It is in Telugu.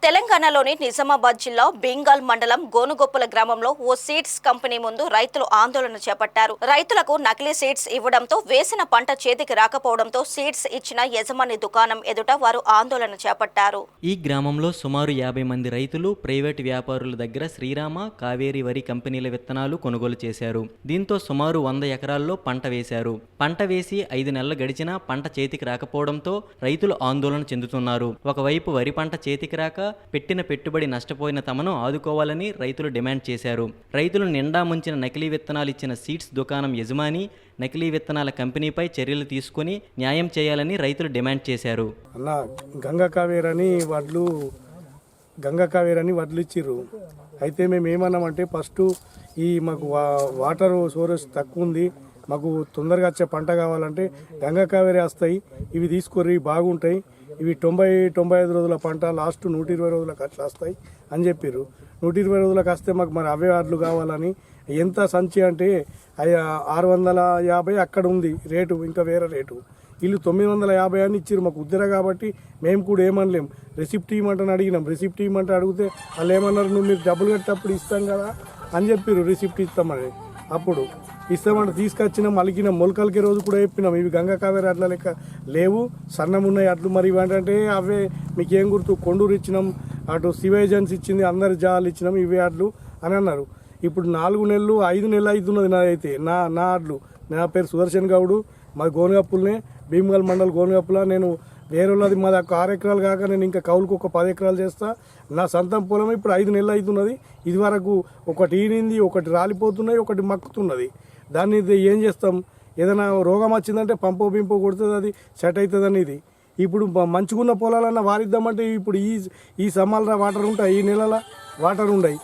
తెలంగాణలోని నిజామాబాద్ జిల్లా బెంగాల్ మండలం గోనుగొప్పల గ్రామంలో ఓ సీడ్స్ కంపెనీ ముందు రైతులు ఆందోళన చేపట్టారు. రైతులకు నకిలీ సీడ్స్ ఇవ్వడంతో వేసిన పంట చేతికి రాకపోవడంతో సీడ్స్ ఇచ్చిన యజమాని దుకాణం ఎదుట వారు ఆందోళన చేపట్టారు. ఈ గ్రామంలో సుమారు 50 మంది రైతులు ప్రైవేటు వ్యాపారుల దగ్గర శ్రీరామ, కావేరి వరి కంపెనీల విత్తనాలు కొనుగోలు చేశారు. దీంతో సుమారు 100 ఎకరాల్లో పంట వేశారు. పంట వేసి 5 నెలలు గడిచినా పంట చేతికి రాకపోవడంతో రైతులు ఆందోళన చెందుతున్నారు. ఒకవైపు వరి పంట చేతికి రాక పెట్టిన పెట్టుబడి నష్టపోయిన తమను ఆదుకోవాలని రైతులు డిమాండ్ చేశారు. రైతులు నిండా ముంచిన నకిలీ విత్తనాలు ఇచ్చిన సీడ్స్ దుకాణం యజమాని, నకిలీ విత్తనాల కంపెనీపై చర్యలు తీసుకుని న్యాయం చేయాలని రైతులు డిమాండ్ చేశారు. గంగా కావేరని వడ్లు ఇచ్చిర్రు. అయితే మేము ఏమన్నామంటే ఫస్ట్ మాకు వాటర్ సోర్స్ తక్కువ ఉంది, మాకు తొందరగా వచ్చే పంట కావాలంటే గంగా కావేరి వస్తాయి, ఇవి తీసుకొని బాగుంటాయి, ఇవి 90-95 రోజుల పంట లాస్ట్ 120 రోజులకు అట్లా వస్తాయి అని చెప్పారు. 120 రోజులకు వస్తే మాకు మరి అవే వడ్లు కావాలని ఎంత సంచి అంటే 650 అక్కడ ఉంది రేటు, ఇంకా వేరే రేటు. వీళ్ళు 950 అని ఇచ్చారు మాకు ఉద్దర. కాబట్టి మేము కూడా ఏమనలేం, రెసిప్ట్ ఇవ్వమంటే అడిగినాం. రెసిప్ట్ ఇవ్వమంటే అడిగితే వాళ్ళు ఏమన్నారు, నువ్వు మీరు డబ్బులు కట్టేటప్పుడు ఇస్తాం కదా అని చెప్పారు. రిసిప్ట్ ఇస్తామని అప్పుడు ఇస్తామంటే తీసుకొచ్చినాం, అలికిన మొలకలకి రోజు కూడా చెప్పినాం ఇవి గంగా కావేరి అట్ల లెక్క లేవు, సన్నం ఉన్నాయి అట్లు. మరి ఇవంటే అవే మీకేం గుర్తు, కొండూరు ఇచ్చినాం, అటు శివ ఏజెన్సీ ఇచ్చింది, అందరి జాలు ఇచ్చినాం, ఇవే అడ్లు అని అన్నారు. ఇప్పుడు 4 నెలలు 5 నెలలు అవుతున్నది నాదైతే. నా అడ్లు. నా పేరు సుదర్శన్ గౌడు, మాది గోనుగప్పులనే, భీమగల్ మండల్ గోనుగప్పుల. నేను వేరే వాళ్ళది మాది 6 ఎకరాలు కాక నేను ఇంకా కౌలుకు ఒక 10 ఎకరాలు చేస్తా. నా సొంతం పొలం ఇప్పుడు 5 నెలలు అవుతున్నది. ఇది వరకు ఒకటి ఈనింది, ఒకటి రాలిపోతున్నాయి, ఒకటి మక్కుతున్నది. దాన్ని ఏం చేస్తాం, ఏదైనా రోగం వచ్చిందంటే పంపో పింపో కొడుతుంది, అది సెట్ అవుతుందని. ఇది ఇప్పుడు మంచుకున్న పొలాలన్నా వారిద్దామంటే ఇప్పుడు ఈ సమాల వాటర్ ఉంటాయి, ఈ నెలల వాటర్ ఉండయి.